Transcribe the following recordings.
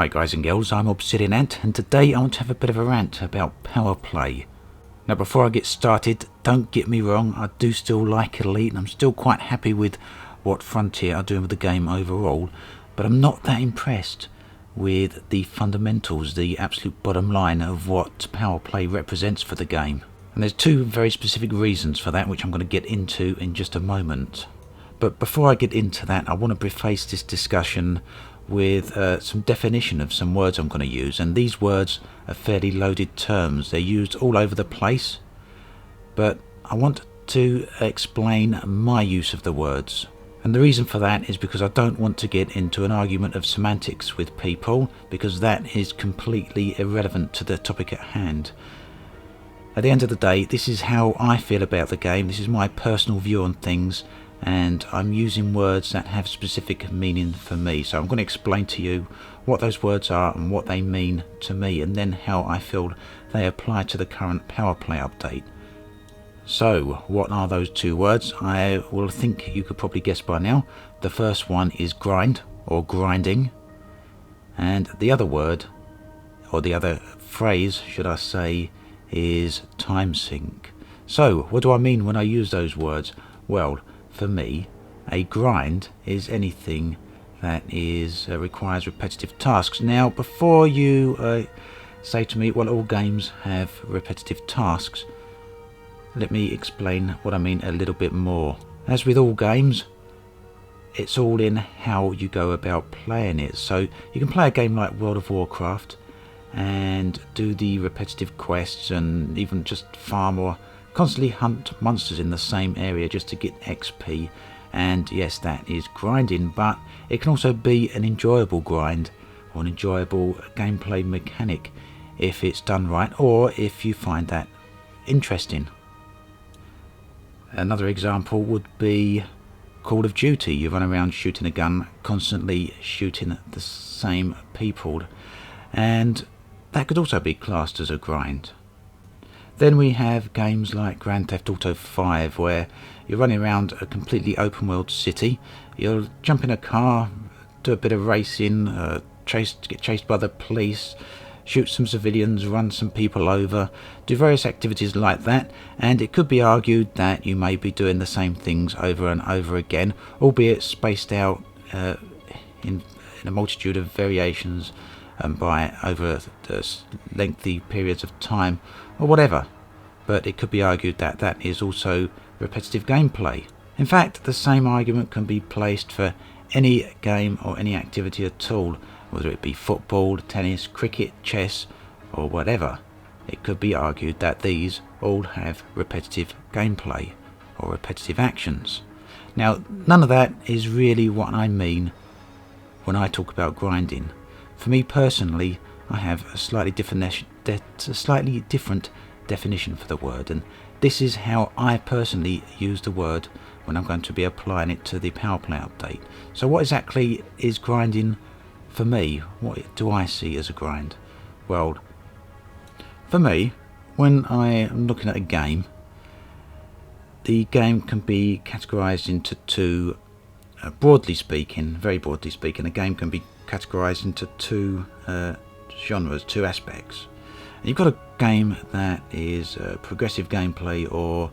Hi guys and girls, I'm Obsidian Ant, and today I want to have a bit of a rant about Powerplay. Now before I get started, don't get me wrong, I do still like Elite and I'm still quite happy with what Frontier are doing with the game overall, but I'm not that impressed with the fundamentals, the absolute bottom line of what Powerplay represents for the game. And there's two very specific reasons for that, which I'm going to get into in just a moment. But before I get into that, I want to preface this discussion with some definition of some words I'm going to use, and these words are fairly loaded terms. They're used all over the place, but I want to explain my use of the words. And the reason for that is because I don't want to get into an argument of semantics with people, because that is completely irrelevant to the topic at hand. At the end of the day, this is how I feel about the game, this is my personal view on things, and I'm using words that have specific meaning for me. So I'm going to explain to you what those words are and what they mean to me, and then how I feel they apply to the current Powerplay update. So what are those two words? I will think you could probably guess by now. The first one is grind, or grinding, and the other word, or the other phrase should I say, is time sink. So what do I mean when I use those words? Well, for me, a grind is anything that requires repetitive tasks. Now, before you say to me, well, all games have repetitive tasks, let me explain what I mean a little bit more. As with all games, it's all in how you go about playing it. So you can play a game like World of Warcraft and do the repetitive quests and even just farm or constantly hunt monsters in the same area just to get XP, and yes, that is grinding, but it can also be an enjoyable grind or an enjoyable gameplay mechanic if it's done right, or if you find that interesting. Another example would be Call of Duty. You run around shooting a gun, constantly shooting at the same people, and that could also be classed as a grind. Then we have games like Grand Theft Auto 5, where you're running around a completely open world city. You'll jump in a car, do a bit of racing, get chased by the police, shoot some civilians, run some people over, do various activities like that, and it could be argued that you may be doing the same things over and over again, albeit spaced out in a multitude of variations by over lengthy periods of time or whatever. But it could be argued that that is also repetitive gameplay. In fact, the same argument can be placed for any game or any activity at all, whether it be football, tennis, cricket, chess or whatever. It could be argued that these all have repetitive gameplay or repetitive actions. Now, none of that is really what I mean when I talk about grinding. For me personally, I have a slightly different definition for the word, and this is how I personally use the word when I'm going to be applying it to the Powerplay update. So what exactly is grinding for me? What do I see as a grind? Well, for me, when I am looking at a game, the game can be categorized into two, very broadly speaking, a game can be categorized into two genres, two aspects. You've got a game that is progressive gameplay, or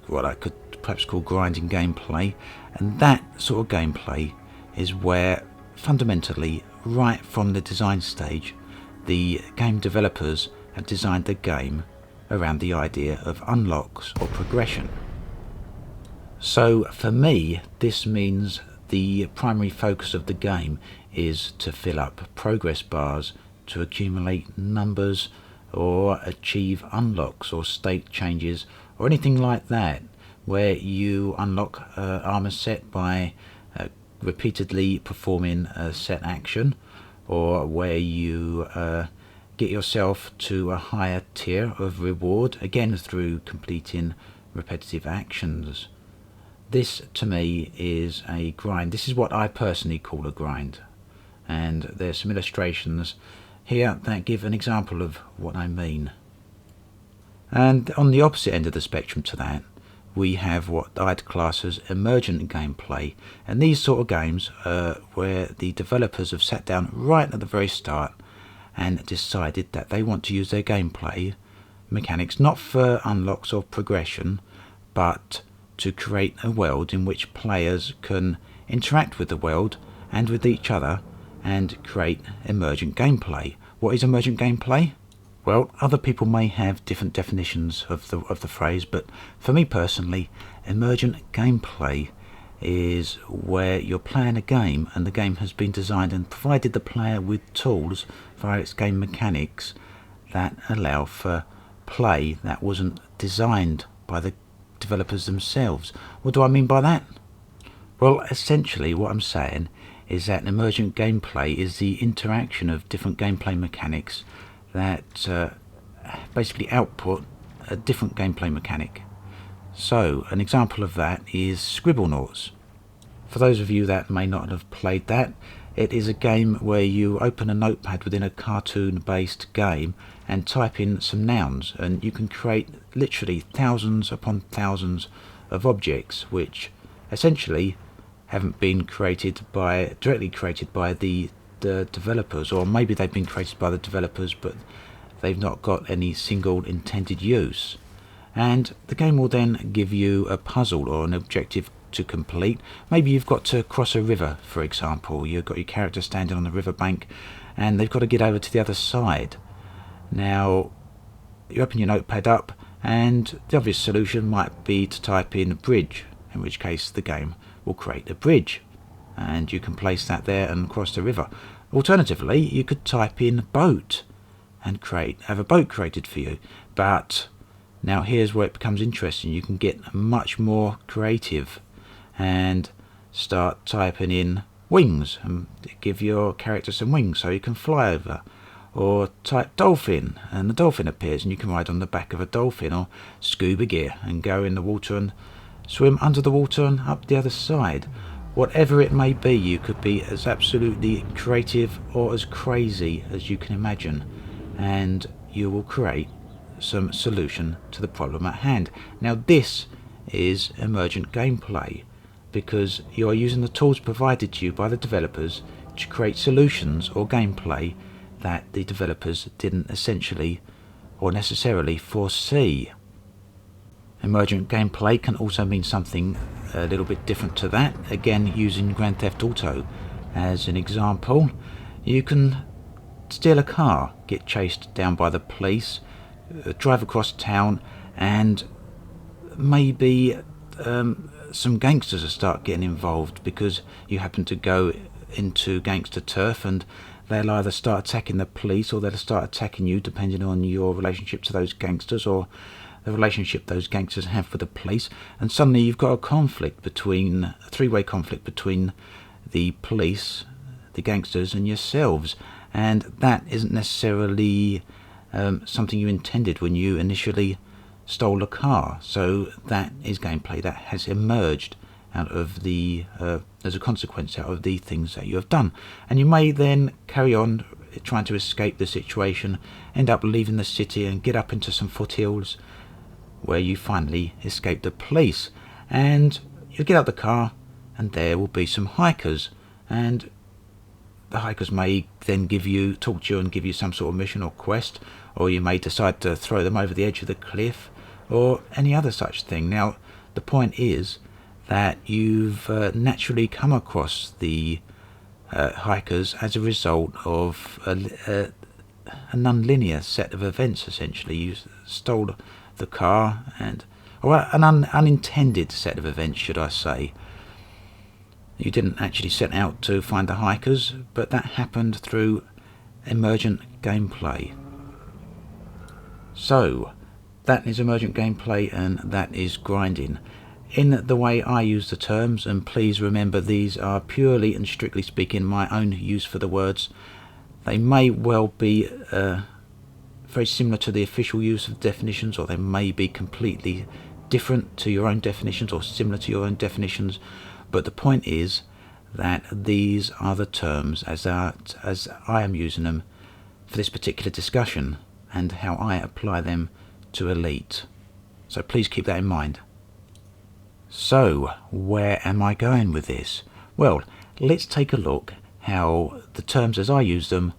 what I could perhaps call grinding gameplay, and that sort of gameplay is where fundamentally, right from the design stage, the game developers have designed the game around the idea of unlocks or progression. So for me, this means the primary focus of the game is to fill up progress bars, to accumulate numbers, or achieve unlocks or state changes or anything like that, where you unlock armor set by repeatedly performing a set action, or where you get yourself to a higher tier of reward, again through completing repetitive actions. This to me is a grind. This is what I personally call a grind, and there's some illustrations here that give an example of what I mean. And on the opposite end of the spectrum to that, we have what I'd class as emergent gameplay. And these sort of games where the developers have sat down right at the very start and decided that they want to use their gameplay mechanics not for unlocks or progression, but to create a world in which players can interact with the world and with each other and create emergent gameplay. What is emergent gameplay? Well, other people may have different definitions of the phrase, but for me personally, emergent gameplay is where you're playing a game and the game has been designed and provided the player with tools via its game mechanics that allow for play that wasn't designed by the developers themselves. What do I mean by that? Well, essentially what I'm saying is that emergent gameplay is the interaction of different gameplay mechanics that basically output a different gameplay mechanic. So an example of that is Scribblenauts. For those of you that may not have played that, it is a game where you open a notepad within a cartoon based game and type in some nouns, and you can create literally thousands upon thousands of objects which essentially haven't been directly created by the developers, or maybe they've been created by the developers but they've not got any single intended use. And the game will then give you a puzzle or an objective to complete. Maybe you've got to cross a river, for example. You've got your character standing on the riverbank and they've got to get over to the other side. Now you open your notepad up and the obvious solution might be to type in bridge, in which case the game will create a bridge and you can place that there and cross the river. Alternatively, you could type in boat and have a boat created for you. But now here's where it becomes interesting. You can get much more creative and start typing in wings and give your character some wings so you can fly over. Or type dolphin and the dolphin appears and you can ride on the back of a dolphin. Or scuba gear and go in the water and swim under the water and up the other side. Whatever it may be, you could be as absolutely creative or as crazy as you can imagine, and you will create some solution to the problem at hand. Now this is emergent gameplay because you are using the tools provided to you by the developers to create solutions or gameplay that the developers didn't essentially or necessarily foresee. Emergent gameplay can also mean something a little bit different to that. Again, using Grand Theft Auto as an example, you can steal a car, get chased down by the police, drive across town, and maybe some gangsters will start getting involved because you happen to go into gangster turf, and they'll either start attacking the police or they'll start attacking you depending on your relationship to those gangsters or the relationship those gangsters have with the police. And suddenly you've got a three-way conflict between the police, the gangsters and yourselves, and that isn't necessarily something you intended when you initially stole a car. So that is gameplay that has emerged out of as a consequence out of the things that you have done. And you may then carry on trying to escape the situation, end up leaving the city and get up into some foothills where you finally escape the police, and you get out the car and there will be some hikers, and the hikers may then talk to you and give you some sort of mission or quest, or you may decide to throw them over the edge of the cliff or any other such thing. Now the point is that you've naturally come across the hikers as a result of a non-linear set of events. Essentially, you stole the car, or an unintended set of events, should I say. You didn't actually set out to find the hikers, but that happened through emergent gameplay. So that is emergent gameplay, and that is grinding. In the way I use the terms, and please remember these are purely and strictly speaking my own use for the words, they may well be very similar to the official use of definitions, or they may be completely different to your own definitions or similar to your own definitions, but the point is that these are the terms as I am using them for this particular discussion and how I apply them to Elite. So please keep that in mind. So, where am I going with this? Well, let's take a look how the terms as I use them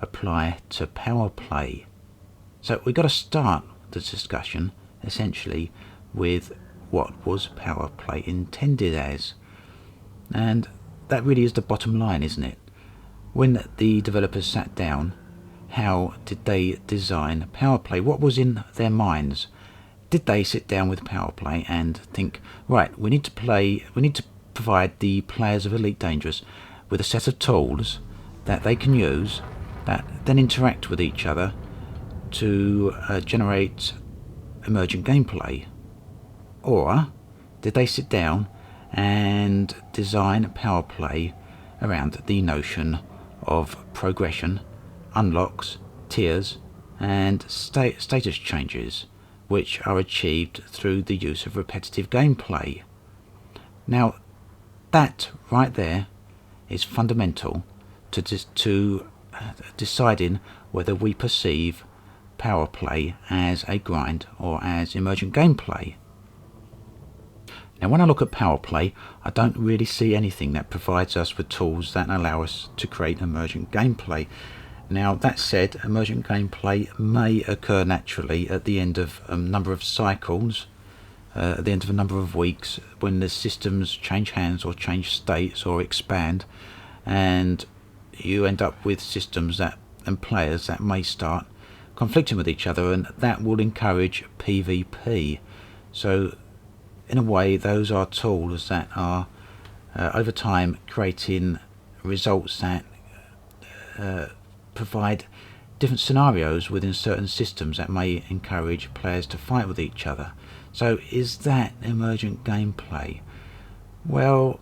apply to Powerplay. So we've got to start the discussion essentially with what was Powerplay intended as. And that really is the bottom line, isn't it? When the developers sat down, how did they design Powerplay? What was in their minds? Did they sit down with Powerplay and think, right, we need to provide the players of Elite Dangerous with a set of tools that they can use that then interact with each other to generate emergent gameplay? Or did they sit down and design Powerplay around the notion of progression, unlocks, tiers and status changes, which are achieved through the use of repetitive gameplay? Now that right there is fundamental to deciding whether we perceive Powerplay as a grind or as emergent gameplay. Now when I look at Powerplay, I don't really see anything that provides us with tools that allow us to create emergent gameplay. Now that said, emergent gameplay may occur naturally at the end of a number of cycles, at the end of a number of weeks, when the systems change hands or change states or expand, and you end up with systems and players that may start conflicting with each other, and that will encourage PvP. So in a way, those are tools that are over time creating results that provide different scenarios within certain systems that may encourage players to fight with each other. So is that emergent gameplay? Well,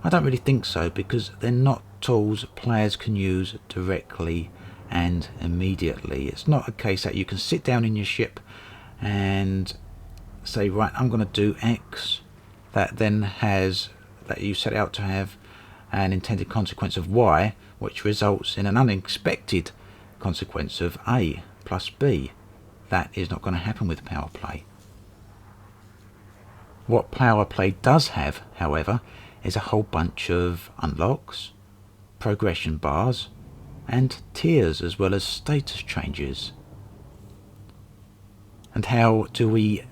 I don't really think so, because they're not tools players can use directly and immediately. It's not a case that you can sit down in your ship and say, right, I'm going to do X, that then has, that you set out to have an intended consequence of Y, which results in an unexpected consequence of A plus B. That is not going to happen with Powerplay. What Powerplay does have, however, is a whole bunch of unlocks, progression bars and tiers, as well as status changes. And how do we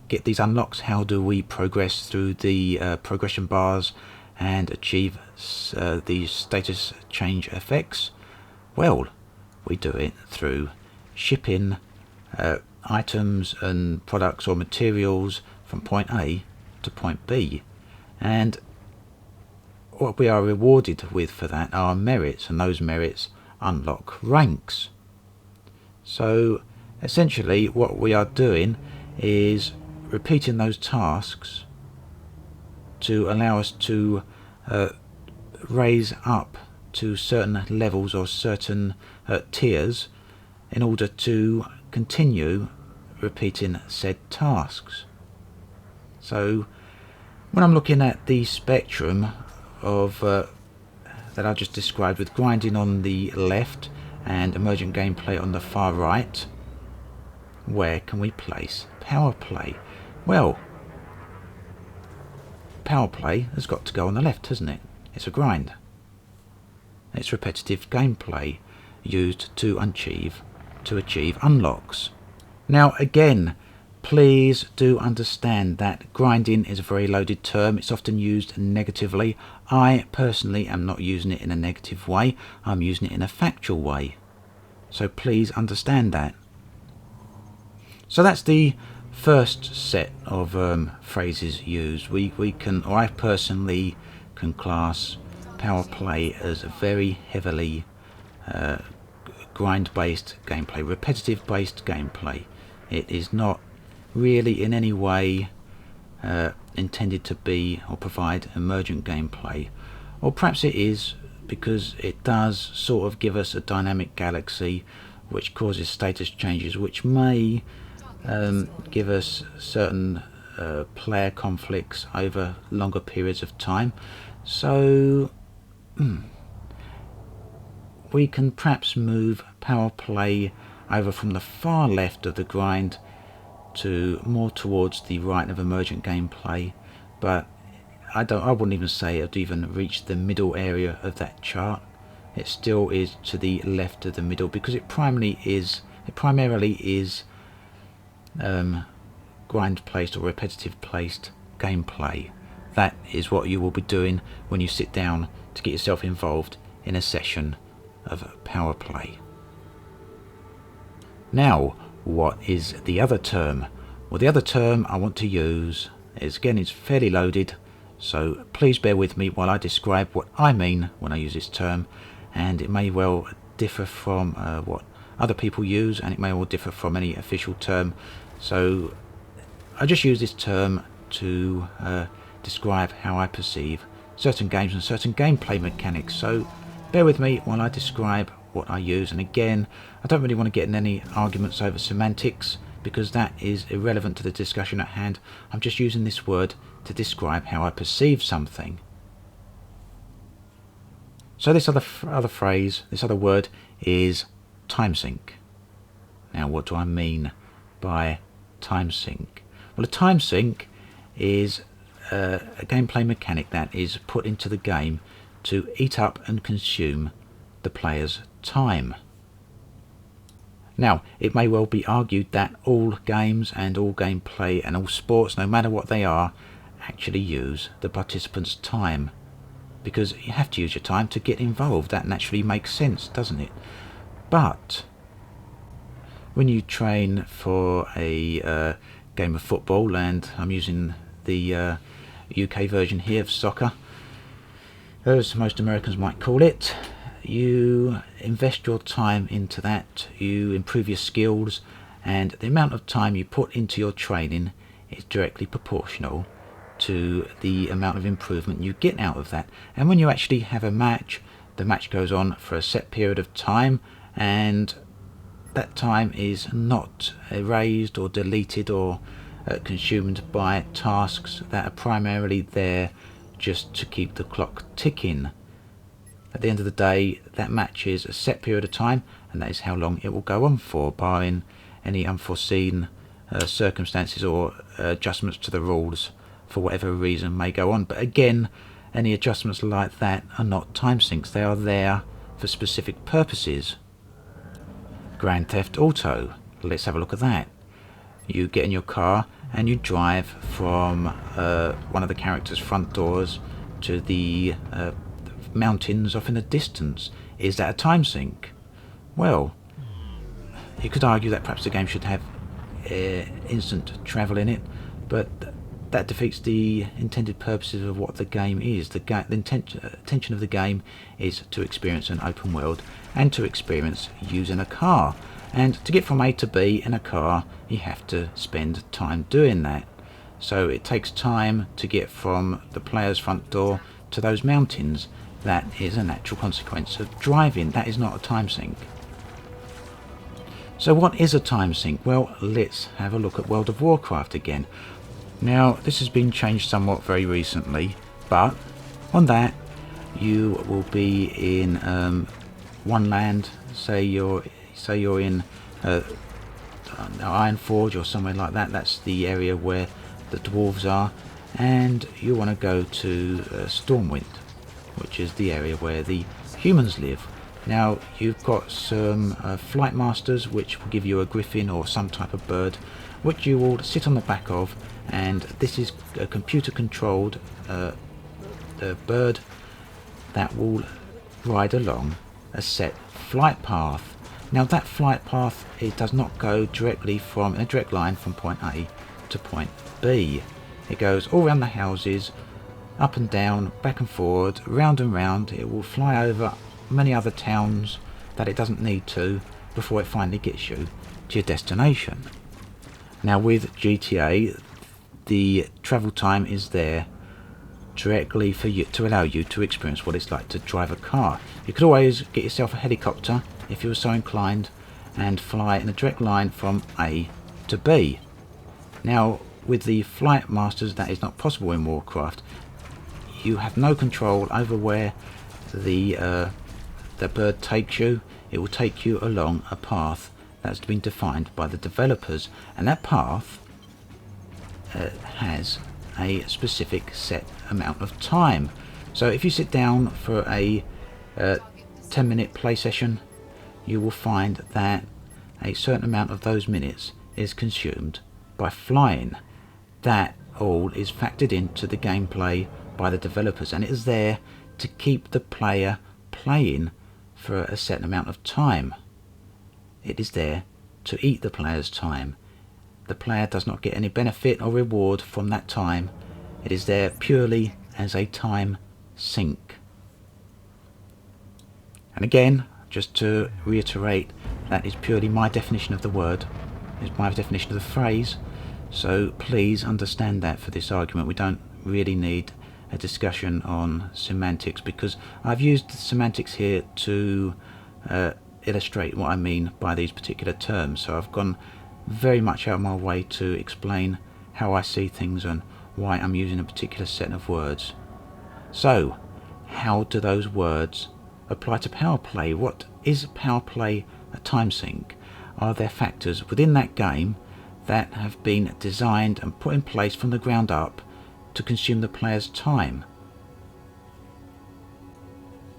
get these unlocks? How do we progress through the progression bars and achieve these status change effects? Well, we do it through shipping items and products or materials from point A to point B, and what we are rewarded with for that are merits, and those merits unlock ranks. So essentially what we are doing is repeating those tasks to allow us to raise up to certain levels or certain tiers in order to continue repeating said tasks. So when I'm looking at the spectrum of that I just described, with grinding on the left and emergent gameplay on the far right, where can we place Powerplay? Well, Powerplay has got to go on the left, hasn't it? It's a grind. It's repetitive gameplay used to achieve unlocks. Now again, please do understand that grinding is a very loaded term. It's often used negatively. I personally am not using it in a negative way. I'm using it in a factual way. So please understand that. So that's the first set of phrases used. We can, or I personally can class Powerplay as a very heavily grind-based gameplay, repetitive-based gameplay. It is not really in any way intended to be or provide emergent gameplay, or perhaps it is, because it does sort of give us a dynamic galaxy which causes status changes, which may give us certain player conflicts over longer periods of time. So we can perhaps move Powerplay over from the far left of the grind to more towards the right of Emergent gameplay, but I wouldn't even say it would even reach the middle area of that chart. It still is to the left of the middle, because it primarily is grind placed or repetitive placed gameplay. That is what you will be doing when you sit down to get yourself involved in a session of Powerplay. Now, what is the other term? Well, the other term I want to use is, again, it's fairly loaded, so please bear with me while I describe what I mean when I use this term, and it may well differ from what other people use, and it may well differ from any official term. So I just use this term to describe how I perceive certain games and certain gameplay mechanics. So bear with me while I describe what I use, and again, I don't really want to get in any arguments over semantics, because that is irrelevant to the discussion at hand. I'm just using this word to describe how I perceive something. So this other phrase, this other word is time sink. Now, what do I mean by time sink? Well, a time sink is a gameplay mechanic that is put into the game to eat up and consume the player's time. Now, it may well be argued that all games and all gameplay and all sports, no matter what they are, actually use the participant's time, because you have to use your time to get involved. That naturally makes sense, doesn't it? But when you train for a game of football, and I'm using the UK version here of soccer, as most Americans might call it, you invest your time into that, you improve your skills, and the amount of time you put into your training is directly proportional to the amount of improvement you get out of that. And when you actually have a match, the match goes on for a set period of time, and that time is not erased or deleted or consumed by tasks that are primarily there just to keep the clock ticking. At the end of the day, that match is a set period of time, and that is how long it will go on for, barring any unforeseen circumstances or adjustments to the rules for whatever reason may go on. But again, any adjustments like that are not time sinks. They are there for specific purposes. Grand Theft Auto, let's have a look at that. You get in your car and you drive from one of the character's front doors to the mountains off in the distance. Is that a time sink? Well, you could argue that perhaps the game should have instant travel in it, but that defeats the intended purposes of what the game is. The intention of the game is to experience an open world and to experience using a car. And to get from A to B in a car, you have to spend time doing that. So it takes time to get from the player's front door to those mountains. That is a natural consequence of driving. That is not a time sink. So what is a time sink? Well, let's have a look at World of Warcraft again. Now, this has been changed somewhat very recently, but on that you will be in one land. Say you're in Ironforge or somewhere like that. That's the area where the dwarves are, and you want to go to Stormwind, which is the area where the humans live. Now, you've got some flight masters, which will give you a griffin or some type of bird, which you will sit on the back of, and this is a computer controlled bird that will ride along a set flight path. Now, that flight path, it does not go directly from a direct line from point A to point B. It goes all around the houses, up and down, back and forward, round and round. It will fly over many other towns that it doesn't need to before it finally gets you to your destination. Now, with GTA, the travel time is there directly for you to allow you to experience what it's like to drive a car. You could always get yourself a helicopter if you were so inclined and fly in a direct line from A to B. Now, with the flight masters, that is not possible in Warcraft. You have no control over where the bird takes you. It will take you along a path that's been defined by the developers, and that path has a specific set amount of time. So if you sit down for a 10-minute play session, you will find that a certain amount of those minutes is consumed by flying. That all is factored into the gameplay by the developers, and it is there to keep the player playing for a certain amount of time. It is there to eat the player's time. The player does not get any benefit or reward from that time. It is there purely as a time sink. And again, just to reiterate, that is purely my definition of the word, is my definition of the phrase, so please understand that for this argument. We don't really need a discussion on semantics, because I've used the semantics here to illustrate what I mean by these particular terms. So I've gone very much out of my way to explain how I see things and why I'm using a particular set of words. So how do those words apply to Powerplay? What is Powerplay a time sink? Are there factors within that game that have been designed and put in place from the ground up to consume the player's time?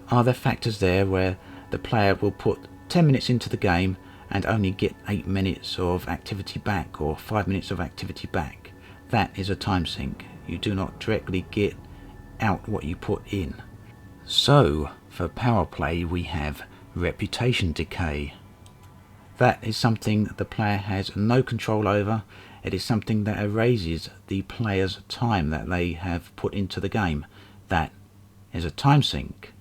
Are there factors there where the player will put 10 minutes into the game and only get 8 minutes of activity back, or 5 minutes of activity back? That is a time sink. You do not directly get out what you put in. So for Powerplay we have reputation decay. That is something the player has no control over. It is something that erases the player's time that they have put into the game. That is a time sink.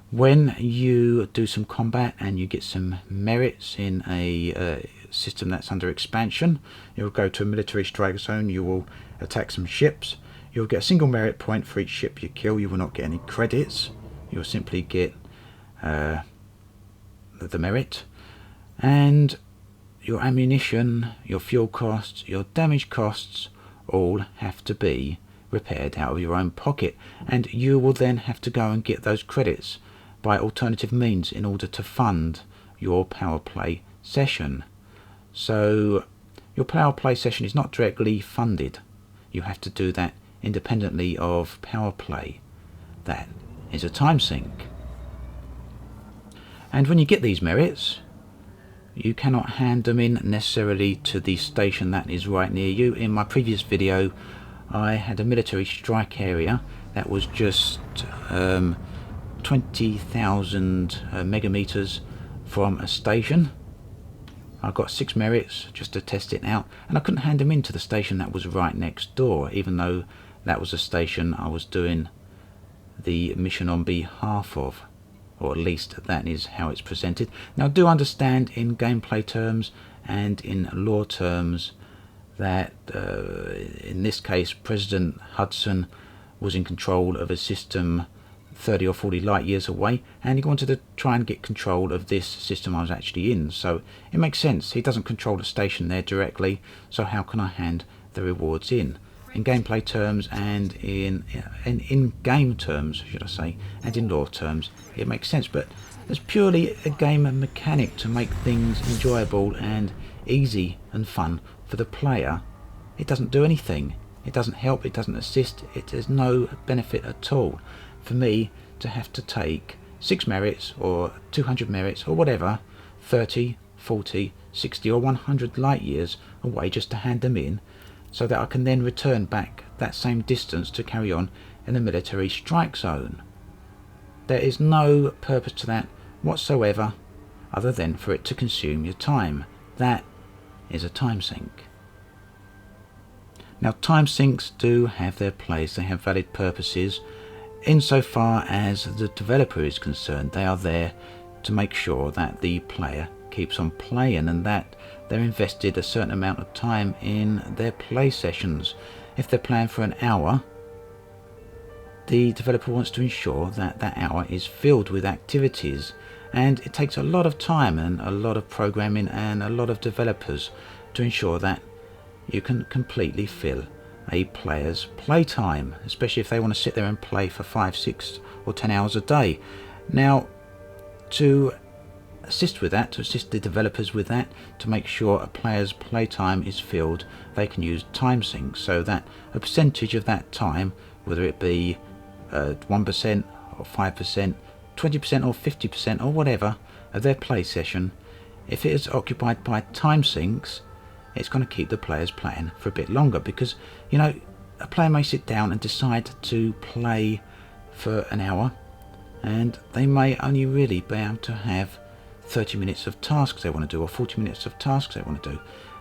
When you do some combat and you get some merits in a system that's under expansion, you'll go to a military strike zone, you will attack some ships, you'll get a single merit point for each ship you kill. You will not get any credits, you'll simply get the merit, and your ammunition, your fuel costs, your damage costs all have to be repaired out of your own pocket, and you will then have to go and get those credits by alternative means in order to fund your Powerplay session. So your Powerplay session is not directly funded. You have to do that independently of Powerplay. That is a time sink. And when you get these merits, you cannot hand them in necessarily to the station that is right near you. In my previous video I had a military strike area that was just 20,000 megameters from a station. I got 6 merits just to test it out, and I couldn't hand them in to the station that was right next door, even though that was a station I was doing the mission on behalf of, or at least that is how it's presented. Now do understand in gameplay terms and in lore terms that in this case President Hudson was in control of a system 30 or 40 light years away, and he wanted to try and get control of this system I was actually in. So it makes sense. He doesn't control the station there directly, so how can I hand the rewards in gameplay terms and in game terms, should I say, and in lore terms? It makes sense, but it's purely a game mechanic to make things enjoyable and easy and fun for the player. It doesn't do anything. It doesn't help, it doesn't assist, it has no benefit at all for me to have to take 6 merits or 200 merits or whatever, 30, 40, 60 or 100 light years away just to hand them in, so that I can then return back that same distance to carry on in the military strike zone. There is no purpose to that whatsoever other than for it to consume your time. That is a time sink. Now time sinks do have their place, they have valid purposes. Insofar as the developer is concerned, they are there to make sure that the player keeps on playing and that they're invested a certain amount of time in their play sessions. If they're playing for an hour, the developer wants to ensure that that hour is filled with activities, and it takes a lot of time and a lot of programming and a lot of developers to ensure that you can completely fill a player's playtime, especially if they want to sit there and play for 5, 6 or 10 hours a day. Now, to assist with that, to assist the developers with that, to make sure a player's playtime is filled, they can use time syncs so that a percentage of that time, whether it be 1% or 5%, 20% or 50% or whatever of their play session, if it is occupied by time syncs, it's going to keep the players playing for a bit longer. Because, you know, a player may sit down and decide to play for an hour, and they may only really be able to have 30 minutes of tasks they want to do, or 40 minutes of tasks they want to do.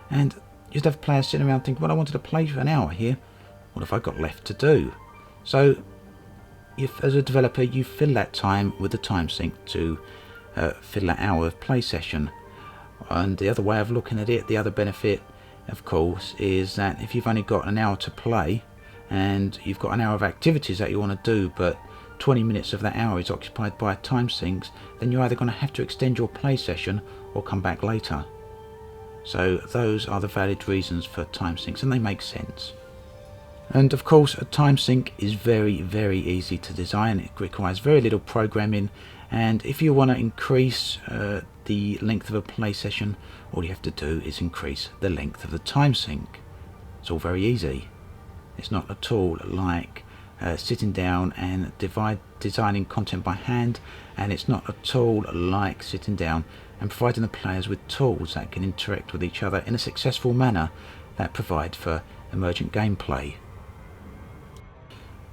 And you'd have players sitting around thinking, well, I wanted to play for an hour here, what have I got left to do? So if, as a developer, you fill that time with the time sync to fill that hour of play session. And the other way of looking at it, the other benefit, of course, is that if you've only got an hour to play and you've got an hour of activities that you want to do, but 20 minutes of that hour is occupied by time syncs, then you're either going to have to extend your play session or come back later. So those are the valid reasons for time syncs, and they make sense. And of course, a time sync is very, very easy to design. It requires very little programming, and if you want to increase the length of a play session, all you have to do is increase the length of the time sync. It's all very easy. It's not at all like sitting down and designing content by hand, and it's not at all like sitting down and providing the players with tools that can interact with each other in a successful manner that provide for emergent gameplay.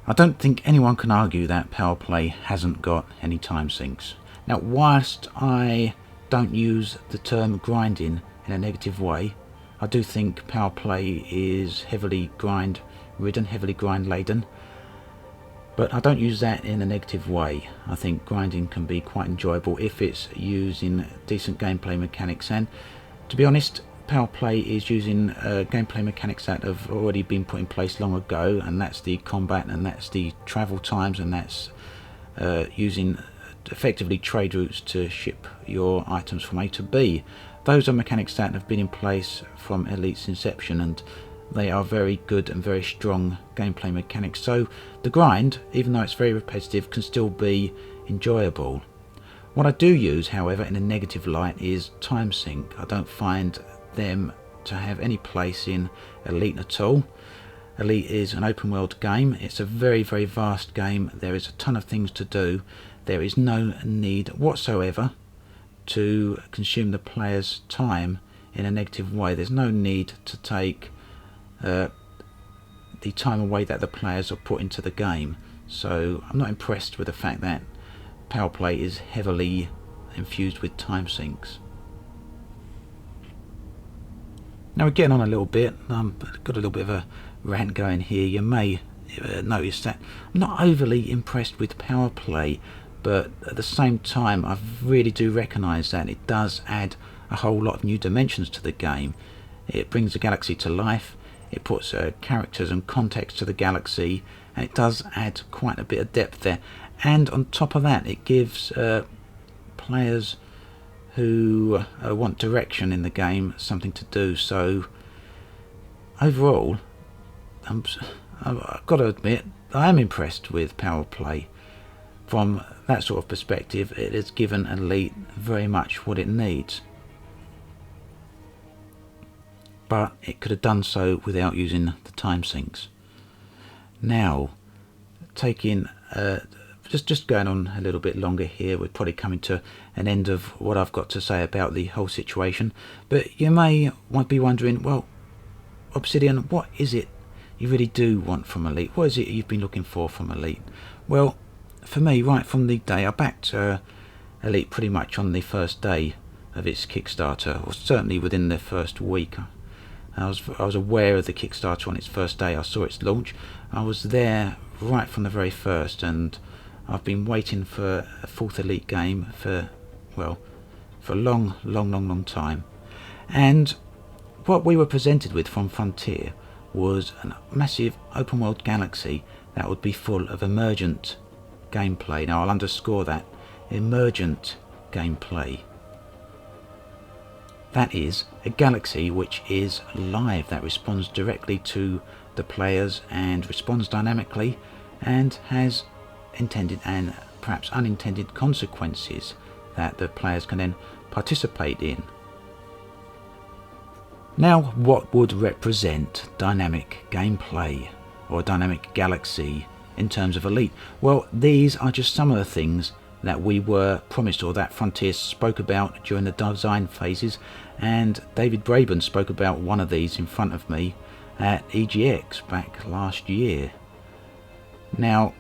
I don't think anyone can argue that Powerplay hasn't got any time syncs. Now, whilst I don't use the term grinding in a negative way, I do think Powerplay is heavily grind ridden, heavily grind laden, but I don't use that in a negative way. I think grinding can be quite enjoyable if it's used in decent gameplay mechanics, and to be honest, Powerplay is using gameplay mechanics that have already been put in place long ago, and that's the combat, and that's the travel times, and that's using effectively trade routes to ship your items from A to B. Those are mechanics that have been in place from Elite's inception, and they are very good and very strong gameplay mechanics. So the grind, even though it's very repetitive, can still be enjoyable. What I do use, however, in a negative light is time sync. I don't find them to have any place in Elite at all. Elite is an open world game. It's a very, very vast game. There is a ton of things to do. There is no need whatsoever to consume the player's time in a negative way. There's no need to take the time away that the players are put into the game. So I'm not impressed with the fact that Powerplay is heavily infused with time syncs. Now we're getting on a little bit. Got a little bit of a rant going here. You may notice that I'm not overly impressed with Powerplay, but at the same time I really do recognise that it does add a whole lot of new dimensions to the game. It brings the galaxy to life, it puts characters and context to the galaxy, and it does add quite a bit of depth there. And on top of that, it gives players who want direction in the game something to do. So overall, I've got to admit, I am impressed with Powerplay. From that sort of perspective, it has given Elite very much what it needs. But it could have done so without using the time syncs. Now, taking just going on a little bit longer here, we're probably coming to an end of what I've got to say about the whole situation. But you may be wondering, well, Obsidian, what is it you really do want from Elite? What is it you've been looking for from Elite? Well, for me, right from the day I backed Elite pretty much on the first day of its Kickstarter, or certainly within the first week. I was aware of the Kickstarter on its first day. I saw its launch. I was there right from the very first, and I've been waiting for a fourth Elite game for a long time. And what we were presented with from Frontier was a massive open world galaxy that would be full of emergent gameplay. Now I'll underscore that, emergent gameplay. That is a galaxy which is live, that responds directly to the players and responds dynamically, and has intended and perhaps unintended consequences that the players can then participate in. Now, what would represent dynamic gameplay or dynamic galaxy in terms of Elite? Well, these are just some of the things that we were promised, or that Frontier spoke about during the design phases, and David Braben spoke about one of these in front of me at EGX back last year. Now,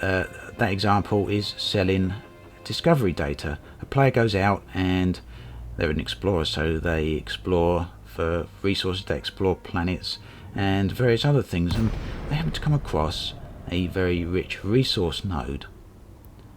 that example is selling discovery data. A player goes out and they're an explorer, so they explore for resources, they explore planets and various other things, and they happen to come across a very rich resource node.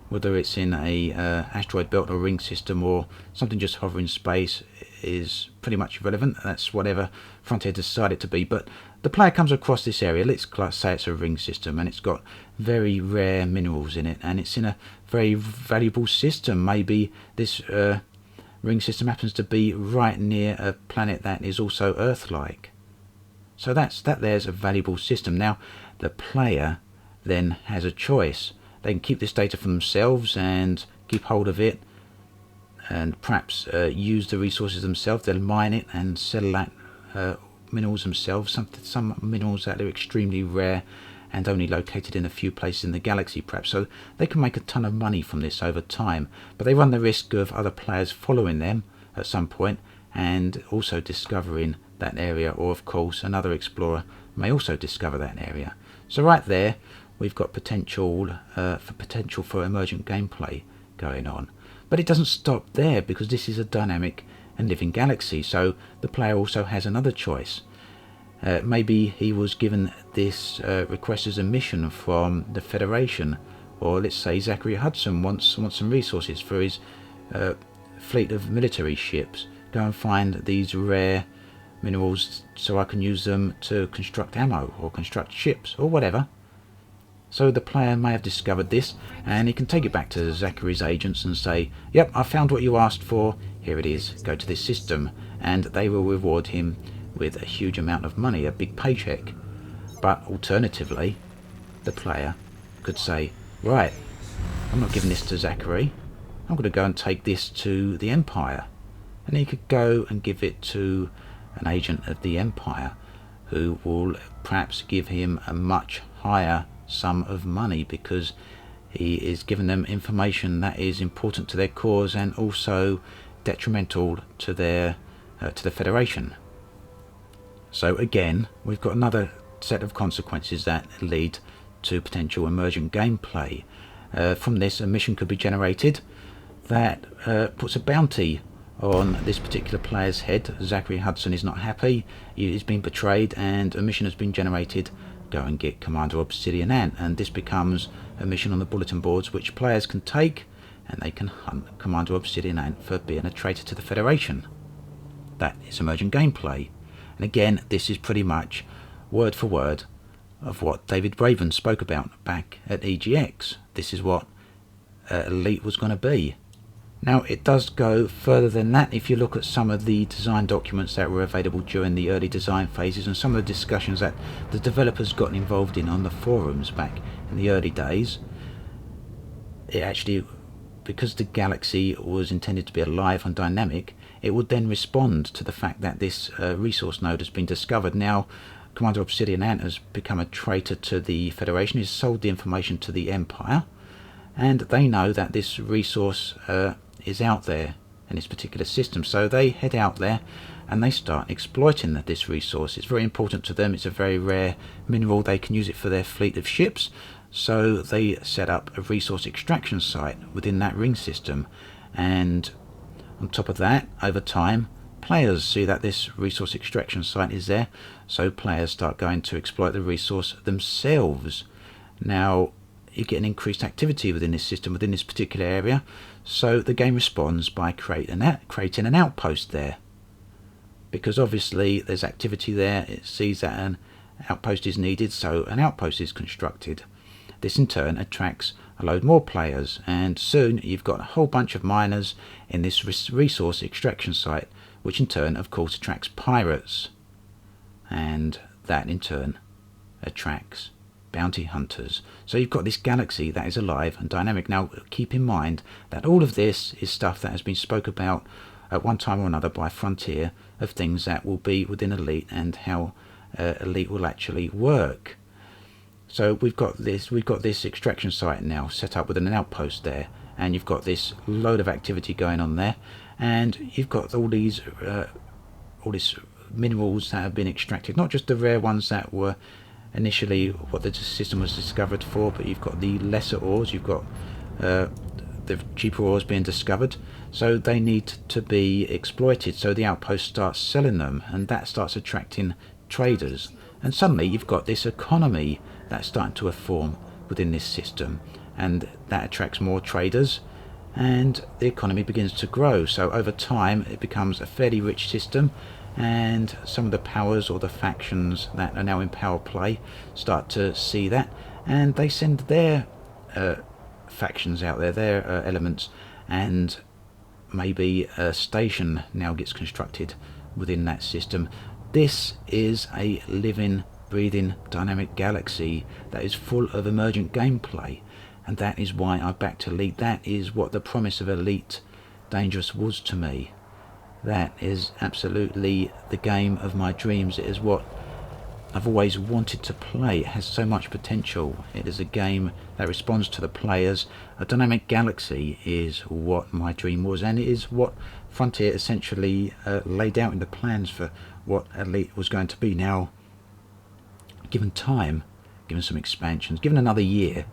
Whether it's in a asteroid belt or ring system or something just hovering in space is pretty much irrelevant. That's whatever Frontier decided to be. But the player comes across this area, let's say it's a ring system, and it's got very rare minerals in it, and it's in a very valuable system. Maybe this ring system happens to be right near a planet that is also Earth-like. So there's a valuable system. Now, the player then has a choice. They can keep this data for themselves and keep hold of it, and perhaps use the resources themselves. They'll mine it and sell that minerals themselves. Some minerals that are extremely rare and only located in a few places in the galaxy, perhaps. So they can make a ton of money from this over time, but they run the risk of other players following them at some point and also discovering that area, or of course another explorer may also discover that area. So right there we've got potential for emergent gameplay going on. But it doesn't stop there, because this is a dynamic and living galaxy, so the player also has another choice. Maybe he was given this request as a mission from the Federation, or let's say Zachary Hudson wants some resources for his fleet of military ships. Go and find these rare minerals so I can use them to construct ammo or construct ships or whatever. So the player may have discovered this, and he can take it back to Zachary's agents and say, yep, I found what you asked for, here it is, go to this system, and they will reward him with a huge amount of money, a big paycheck. But alternatively, the player could say, right, I'm not giving this to Zachary, I'm going to go and take this to the Empire. And he could go and give it to an agent of the Empire, who will perhaps give him a much higher sum of money, because he is giving them information that is important to their cause and also detrimental to their to the Federation. So again, we've got another set of consequences that lead to potential emergent gameplay. From this, a mission could be generated that puts a bounty on this particular player's head. Zachary Hudson is not happy, he's been betrayed, and a mission has been generated. Go and get Commander Obsidian Ant, and this becomes a mission on the bulletin boards which players can take, and they can hunt Commander Obsidian Ant for being a traitor to the Federation. That is emergent gameplay. And again, this is pretty much word for word of what David Braben spoke about back at EGX. This is what Elite was going to be. Now, it does go further than that. If you look at some of the design documents that were available during the early design phases, and some of the discussions that the developers got involved in on the forums back in the early days, it actually, because the galaxy was intended to be alive and dynamic, it would then respond to the fact that this resource node has been discovered. Now, Commander Obsidian Ant has become a traitor to the Federation. He's sold the information to the Empire, and they know that this resource is out there in this particular system, so they head out there and they start exploiting this resource. It's very important to them, it's a very rare mineral, they can use it for their fleet of ships, so they set up a resource extraction site within that ring system. And on top of that, over time, players see that this resource extraction site is there, so players start going to exploit the resource themselves. Now, you get an increased activity within this system, within this particular area, so the game responds by creating an outpost there. Because obviously there's activity there, it sees that an outpost is needed, so an outpost is constructed. This in turn attracts a load more players, and soon you've got a whole bunch of miners in this resource extraction site, which in turn of course attracts pirates, and that in turn attracts bounty hunters. So you've got this galaxy that is alive and dynamic. Now keep in mind that all of this is stuff that has been spoke about at one time or another by Frontier, of things that will be within Elite and how Elite will actually work. So we've got this extraction site now set up with an outpost there, and you've got this load of activity going on there, and you've got all these minerals that have been extracted, not just the rare ones that were initially what the system was discovered for, but you've got the lesser ores, you've got the cheaper ores being discovered, so they need to be exploited. So the outpost starts selling them, and that starts attracting traders, and suddenly you've got this economy that's starting to form within this system, and that attracts more traders, and the economy begins to grow. So over time it becomes a fairly rich system, and some of the powers or the factions that are now in Powerplay start to see that, and they send their factions out there, their elements, and maybe a station now gets constructed within that system. This is a living, breathing, dynamic galaxy that is full of emergent gameplay, and that is why I backed Elite. That is what the promise of Elite Dangerous was to me. That is absolutely the game of my dreams. It is what I've always wanted to play. It has so much potential. It is a game that responds to the players. A dynamic galaxy is what my dream was, and it is what Frontier essentially laid out in the plans for what Elite was going to be. Now, given time, given some expansions, given another year,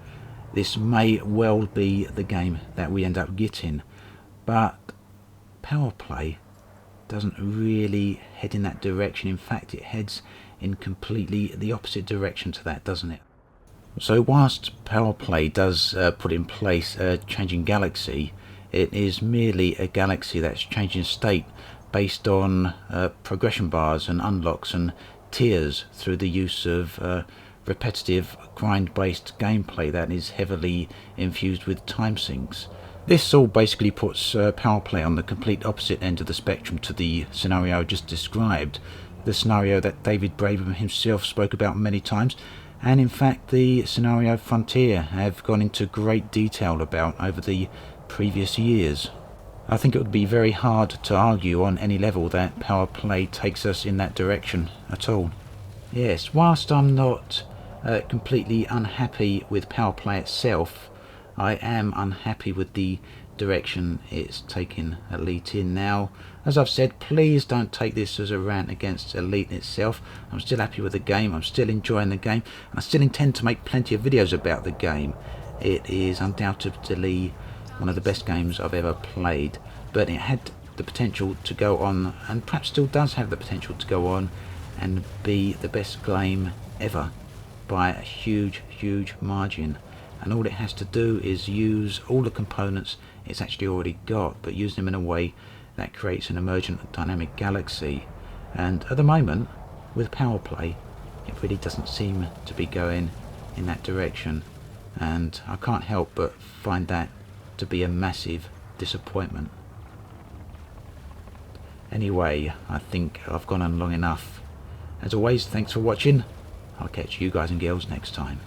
this may well be the game that we end up getting, but Powerplay doesn't really head in that direction. In fact, it heads in completely the opposite direction to that, doesn't it? So whilst Powerplay does put in place a changing galaxy, it is merely a galaxy that's changing state based on progression bars and unlocks and tiers through the use of repetitive grind-based gameplay that is heavily infused with time sinks. This all basically puts Powerplay on the complete opposite end of the spectrum to the scenario just described, the scenario that David Braben himself spoke about many times, and in fact the scenario Frontier have gone into great detail about over the previous years. I think it would be very hard to argue on any level that Powerplay takes us in that direction at all. Yes, whilst I'm not completely unhappy with Powerplay itself, I am unhappy with the direction it's taking Elite in now. As I've said, please don't take this as a rant against Elite itself. I'm still happy with the game, I'm still enjoying the game, and I still intend to make plenty of videos about the game. It is undoubtedly one of the best games I've ever played, but it had the potential to go on, and perhaps still does have the potential to go on and be the best game ever by a huge margin. And all it has to do is use all the components it's actually already got, but use them in a way that creates an emergent dynamic galaxy. And at the moment, with Powerplay, it really doesn't seem to be going in that direction, and I can't help but find that to be a massive disappointment. Anyway, I think I've gone on long enough. As always, thanks for watching. I'll catch you guys and girls next time.